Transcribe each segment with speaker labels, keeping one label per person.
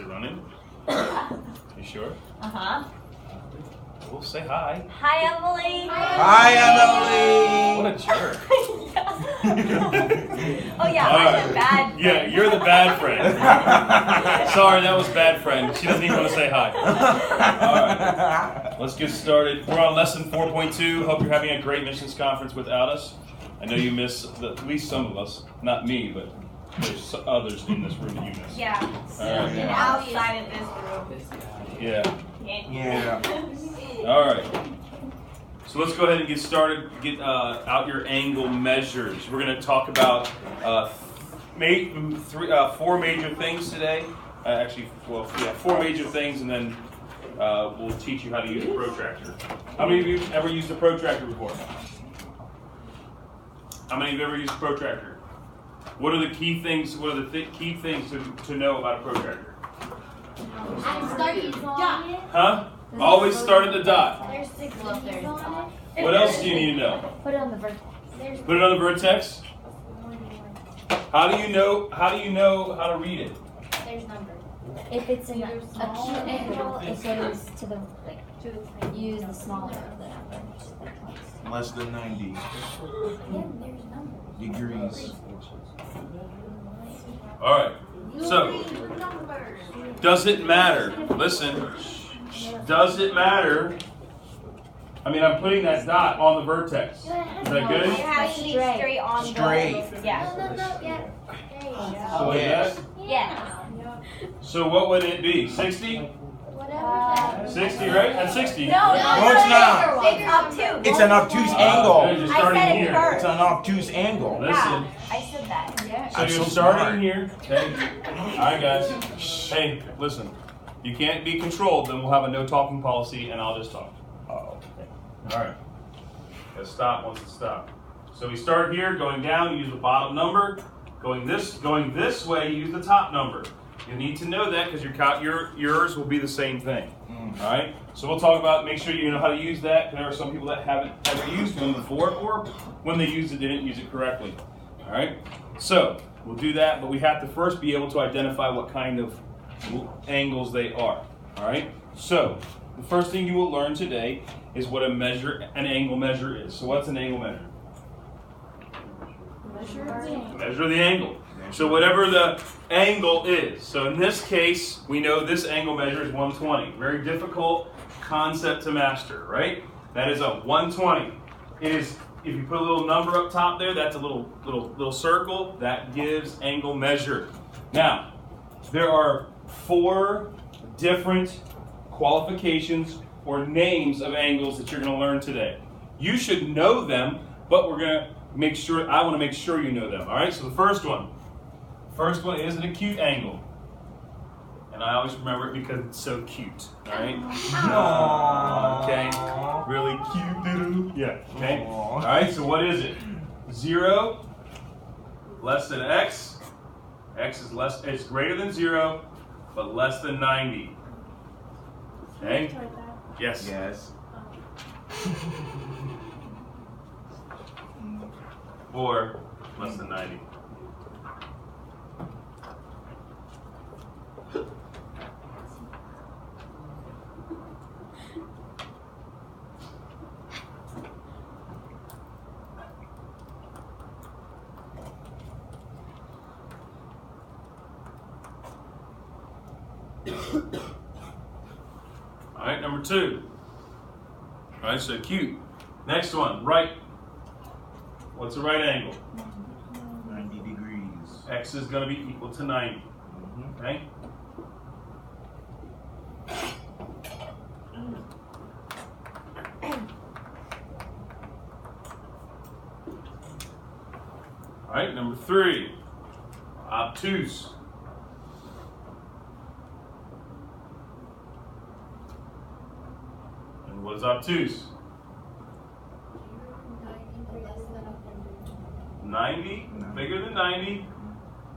Speaker 1: it running? You sure?
Speaker 2: Uh-huh.
Speaker 1: Well, say hi.
Speaker 2: Hi, Emily.
Speaker 3: Hi, Emily.
Speaker 1: What a jerk.
Speaker 2: Oh, yeah, I'm the bad friend.
Speaker 1: Yeah, you're the bad friend. Sorry, that was bad friend. She doesn't even want to say hi. All right, let's get started. We're on lesson 4.2. Hope you're having a great missions conference without us. I know you miss at least some of us. Not me, but there's others in this room that you miss.
Speaker 2: Yeah.
Speaker 1: All right.
Speaker 2: And outside of this room.
Speaker 1: Yeah.
Speaker 3: Yeah.
Speaker 1: All right. So let's go ahead and get started. Get out your angle measures. We're going to talk about four major things today. Four major things, and then we'll teach you how to use a protractor. How many of you ever used a protractor before? How many of you ever used a protractor? What are the key things? What are the key things to know about a protractor? Huh? Always start at the dot.
Speaker 4: There's 6 letters on it.
Speaker 1: What else do you need to know?
Speaker 4: Put it on the vertex.
Speaker 1: Put it on the vertex. How do you know how to read it?
Speaker 4: There's numbers.
Speaker 5: If it's an acute angle, it goes to the use the smaller of the number.
Speaker 3: Less than 90 degrees.
Speaker 1: All right. So, does it matter? Listen. Does it matter? I mean, I'm putting that dot on the vertex. Is that good?
Speaker 2: You have to be straight on
Speaker 3: Straight.
Speaker 2: the... Yeah.
Speaker 1: So like that?
Speaker 2: Yeah.
Speaker 1: So what would it be? 60? 60, right? That's 60.
Speaker 2: No,
Speaker 3: it's not.
Speaker 2: It's obtuse.
Speaker 3: It's an obtuse
Speaker 1: You're
Speaker 3: angle.
Speaker 1: starting
Speaker 2: I said it
Speaker 1: here.
Speaker 2: first.
Speaker 3: It's an obtuse angle.
Speaker 1: Listen.
Speaker 2: Yeah, I said that.
Speaker 1: So
Speaker 3: I'm
Speaker 1: you're
Speaker 3: so
Speaker 1: starting
Speaker 3: smart.
Speaker 1: here. Okay. All right, guys. Hey, listen. You can't be controlled. Then we'll have a no talking policy, and I'll just talk. All right. Gotta stop once it's stopped. So we start here, going down. Use the bottom number. Going this way. Use the top number. You need to know that because yours will be the same thing. All right. So we'll talk about. Make sure you know how to use that. There are some people that haven't ever used them before, or when they used it, they didn't use it correctly. All right. So we'll do that, but we have to first be able to identify what kind of angles they are. All right. So the first thing you will learn today is what an angle measure is. So what's an angle measure? Measure the angle. So whatever the angle is. So in this case, we know this angle measure is 120. Very difficult concept to master, right? That is a 120. It is, if you put a little number up top there, that's a little circle. That gives angle measure. Now, there are 4 different qualifications or names of angles that you're going to learn today. You should know them, but I want to make sure you know them. All right, so the first one is an acute angle. And I always remember it because it's so cute. All right? Okay. Really cute little. Yeah. Okay. All right, so what is it? 0 less than x. X is it's greater than 0, but less than 90. Okay? Yes.
Speaker 3: Yes.
Speaker 1: Or less than 90. All right, number 2. All right, so acute. Next one, right. What's a right angle?
Speaker 3: 90 degrees.
Speaker 1: X is going to be equal to 90. Okay? All right, number 3, obtuse. And what is obtuse? 90, bigger than 90,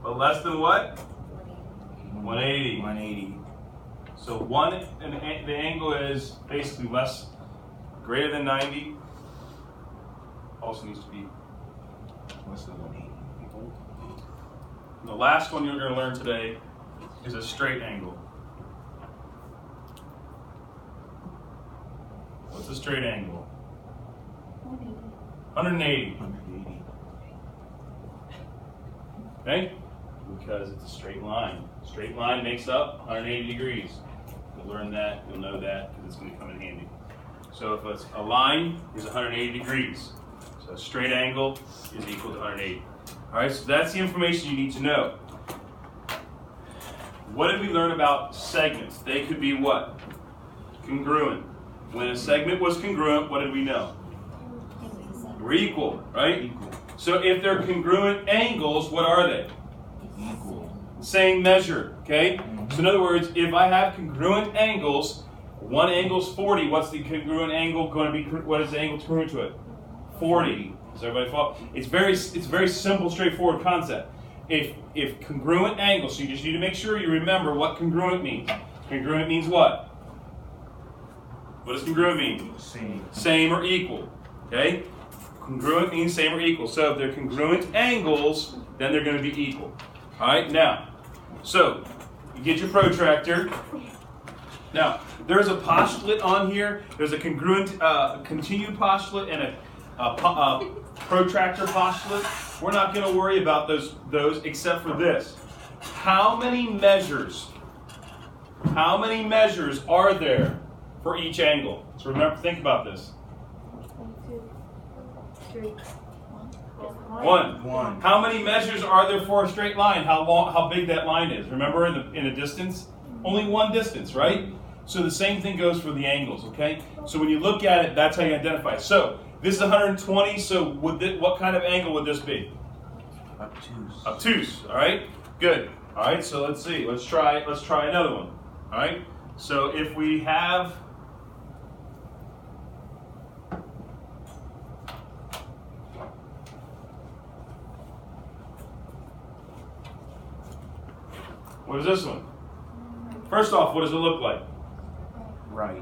Speaker 1: but less than what? 180.
Speaker 3: 180.
Speaker 1: So the angle is basically greater than 90. Also needs to be
Speaker 3: Less than 180.
Speaker 1: And the last one you're going to learn today is a straight angle. What's a straight angle? 180.
Speaker 3: 180.
Speaker 1: Okay? Because it's a straight line. Straight line makes up 180 degrees. You'll learn that, you'll know that, because it's going to come in handy. So if it's a line is 180 degrees. So a straight angle is equal to 180. All right, so that's the information you need to know. What did we learn about segments? They could be what? Congruent. When a segment was congruent, what did we know? We're equal, right?
Speaker 3: Equal.
Speaker 1: So if they're congruent angles, what are they?
Speaker 3: Equal.
Speaker 1: Same measure, okay? So in other words, if I have congruent angles, one angle's 40, what's the congruent angle going to be, what is the angle congruent to it? 40. Does everybody follow? It's very simple, straightforward concept. If congruent angles, so you just need to make sure you remember what congruent means. Congruent means what? What does congruent mean?
Speaker 3: Same.
Speaker 1: Same or equal, okay? Congruent means same or equal. So if they're congruent angles, then they're going to be equal. All right, now, so you get your protractor. Now, there's a postulate on here. There's a congruent, continued postulate and a protractor postulate. We're not going to worry about those except for this. How many measures are there for each angle? So remember, think about this. 1.
Speaker 3: One.
Speaker 1: How many measures are there for a straight line? How big that line is? Remember in a distance? Only one distance, right? So the same thing goes for the angles, okay? So when you look at it, that's how you identify. So this is 120, so what kind of angle would this be?
Speaker 3: Obtuse.
Speaker 1: Obtuse, all right? Good. All right, so let's see. Let's try another one. All right? So if we have what is this one? First off, what does it look like?
Speaker 3: Right.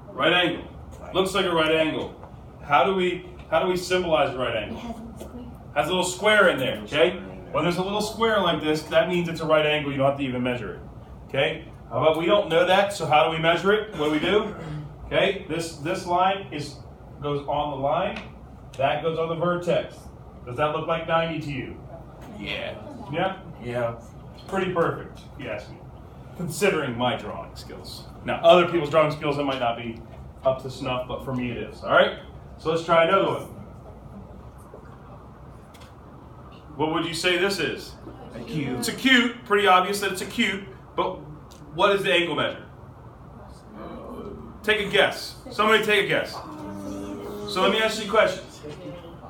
Speaker 1: Right angle. Looks like a right angle. How do we symbolize a right
Speaker 5: It
Speaker 1: angle?
Speaker 5: has a square.
Speaker 1: Has a little square in there, okay? When there's a little square like this, that means it's a right angle. You don't have to even measure it, okay? How about we don't know that, so how do we measure it? What do we do? Okay, this line goes on the line. That goes on the vertex. Does that look like 90 to you?
Speaker 3: Yeah.
Speaker 1: Yeah?
Speaker 3: Yeah.
Speaker 1: It's pretty perfect, if you ask me. Considering my drawing skills. Now, other people's drawing skills, that might not be up to snuff, but for me it is. All right? So let's try another one. What would you say this is?
Speaker 3: A cube.
Speaker 1: It's acute. Pretty obvious that it's acute. But what is the angle measure? Take a guess. Somebody take a guess. So let me ask you a question.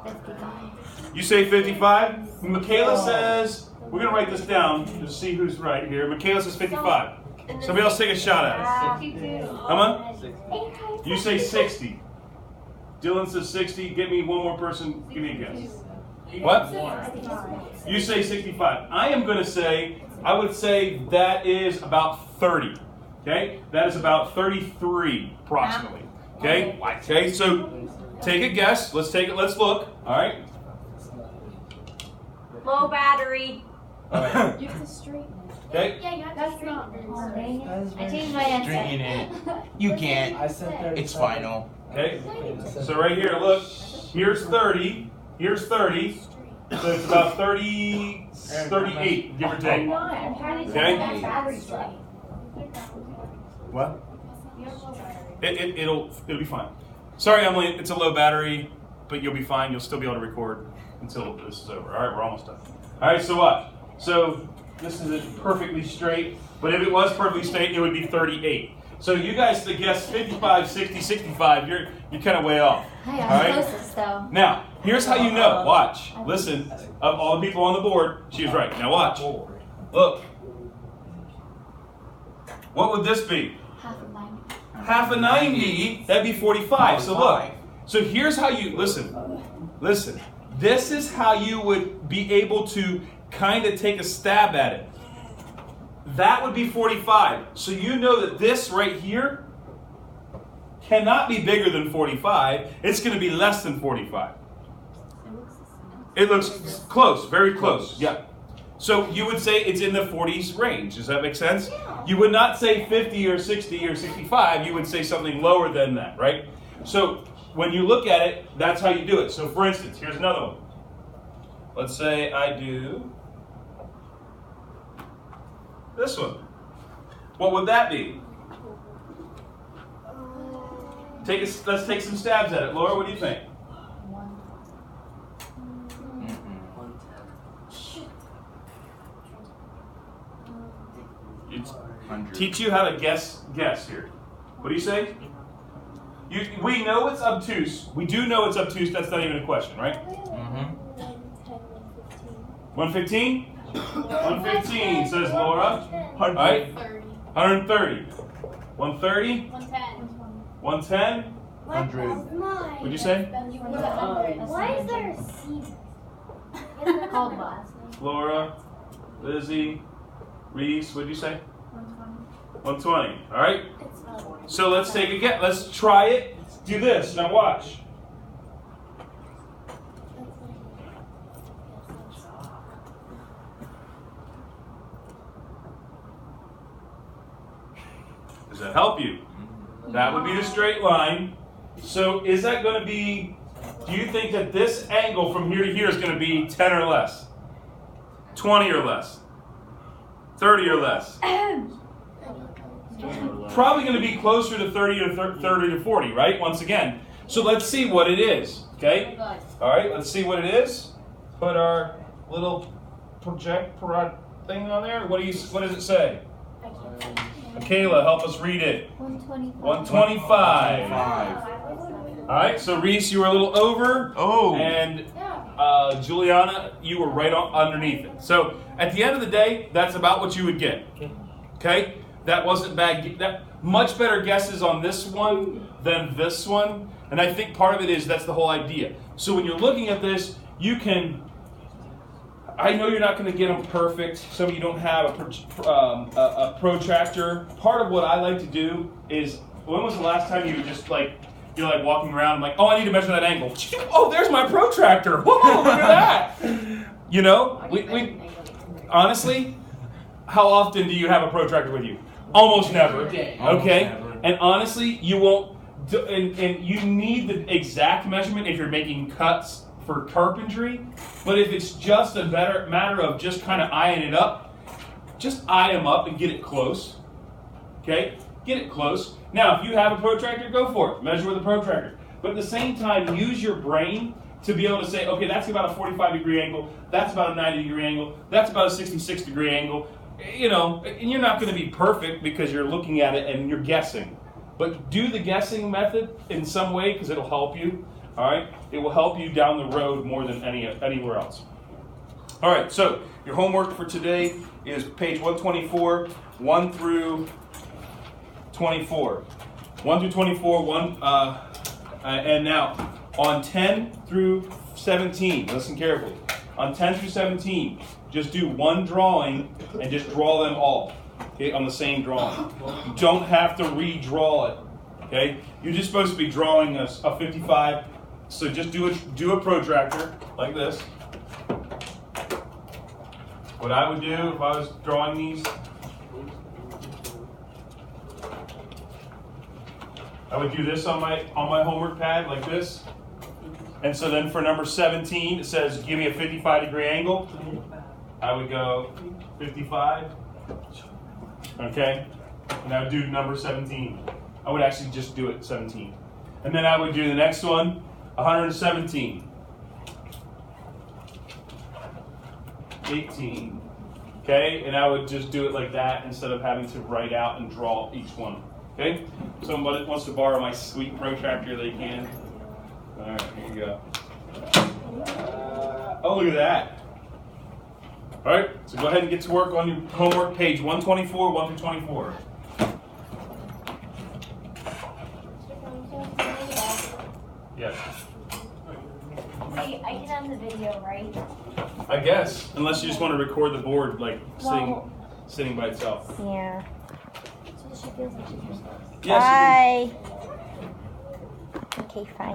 Speaker 5: 55.
Speaker 1: You say 55? Michaela says, we're going to write this down to see who's right here. Michaela says 55. Somebody else take a shot at it. Come on. You say 60. Dylan says 60. Get me one more person. Give me a guess. What? You say 65. I am going to say, I would say that is about 30. Okay? That is about 33 approximately. Okay? Okay, so take a guess. Let's look. All right?
Speaker 2: Low battery.
Speaker 5: You have to straighten it.
Speaker 1: Okay?
Speaker 4: Yeah, you have to
Speaker 5: That's
Speaker 4: straighten
Speaker 5: not.
Speaker 4: it.
Speaker 5: Oh, dang
Speaker 6: That is
Speaker 5: it. I
Speaker 6: very
Speaker 5: changed my answer.
Speaker 3: Straighten it. You can't.
Speaker 6: I said 30.
Speaker 3: It's final.
Speaker 1: Okay? So right here, look. Here's 30. Here's 30. So it's about 38, give or take.
Speaker 2: I'm trying to
Speaker 1: Okay.
Speaker 2: that battery's right.
Speaker 3: What?
Speaker 1: It'll be fine. Sorry, Emily, it's a low battery, but you'll be fine. You'll still be able to record until this is over. All right, we're almost done. All right, so what? So this is perfectly straight, but if it was perfectly straight, it would be 38. So you guys that guess 55, 60, 65, you're kind of way off.
Speaker 5: Hey,
Speaker 1: All
Speaker 5: I'm
Speaker 1: right?
Speaker 5: closest though.
Speaker 1: Now, here's how you know. Watch. Listen. Of all the people on the board, she was right. Now watch. Look. What would this be?
Speaker 5: Half of 90.
Speaker 1: Half a 90, that'd be 45. So look. So here's how you, listen. This is how you would be able to kind of take a stab at it. That would be 45. So you know that this right here cannot be bigger than 45. It's going to be less than 45. It looks close, very close. Yeah. So you would say it's in the 40s range. Does that make sense? You would not say 50 or 60 or 65. You would say something lower than that, right? So when you look at it, that's how you do it. So for instance, here's another one. Let's say I do this one. What would that be? Let's take some stabs at it. Laura, what do you think? Teach you how to guess here. What do you say? We know it's obtuse. We do know it's obtuse. That's not even a question, right? 115? 115, says Laura. All right? 130. 130? 110?
Speaker 3: 100.
Speaker 1: What'd you say?
Speaker 4: Why is there a C?
Speaker 5: Caldwell.
Speaker 1: Laura, Lizzie, Reese, what'd you say? 120. All right? So let's take a guess. Let's try it. Do this. Now watch. Does that help you? That would be the straight line. So is that going to be, do you think that this angle from here to here is going to be 10 or less? 20 or less? 30 or less? Probably going to be closer to 30 or 30 to 40, right? Once again. So let's see what it is, okay? All right, let's see what it is. Put our little project thing on there. What does it say? Michaela, help us read it.
Speaker 5: 125.
Speaker 1: 125. All right, so Reese, you were a little over.
Speaker 3: Oh.
Speaker 1: And Juliana, you were right underneath it. So at the end of the day, that's about what you would get. Okay? That wasn't bad. That much better guesses on this one than this one. And I think part of it is that's the whole idea. So when you're looking at this, you can, I know you're not going to get them perfect. Some of you don't have a protractor. Part of what I like to do is, when was the last time you just you're like walking around and like, oh, I need to measure that angle. Oh, there's my protractor. Whoa, look at that. You know, we honestly, how often do you have a protractor with you? Almost never. Okay? And honestly, you won't, and you need the exact measurement if you're making cuts for carpentry. But if it's just a matter of just kind of eyeing it up, just eye them up and get it close. Okay? Get it close. Now, if you have a protractor, go for it. Measure with a protractor. But at the same time, use your brain to be able to say, okay, that's about a 45-degree angle. That's about a 90-degree angle. That's about a 66-degree angle. You know, and you're not going to be perfect because you're looking at it and you're guessing. But do the guessing method in some way because it'll help you. All right? It will help you down the road more than anywhere else. All right, so your homework for today is page 124, 1 through 24. 1 through 24, and now on 10 through 17, listen carefully. On 10 through 17, just do one drawing and just draw them all, okay, on the same drawing. You don't have to redraw it, okay? You're just supposed to be drawing a 55, so just do a protractor like this. What I would do if I was drawing these, I would do this on my homework pad like this. And so then for number 17, it says, give me a 55-degree angle. I would go 55. Okay? And I would do number 17. I would actually just do it 17. And then I would do the next one, 117. 18. Okay? And I would just do it like that instead of having to write out and draw each one. Okay? Somebody wants to borrow my sweet protractor, they can. All right, here you go. Oh, look at that. All right, so go ahead and get to work on your homework, page 124, 1 through 24. Yes.
Speaker 2: See, I can end the video, right?
Speaker 1: I guess, unless you just want to record the board like sitting by itself.
Speaker 2: Yeah.
Speaker 1: Yes,
Speaker 2: Bye. Okay, fine.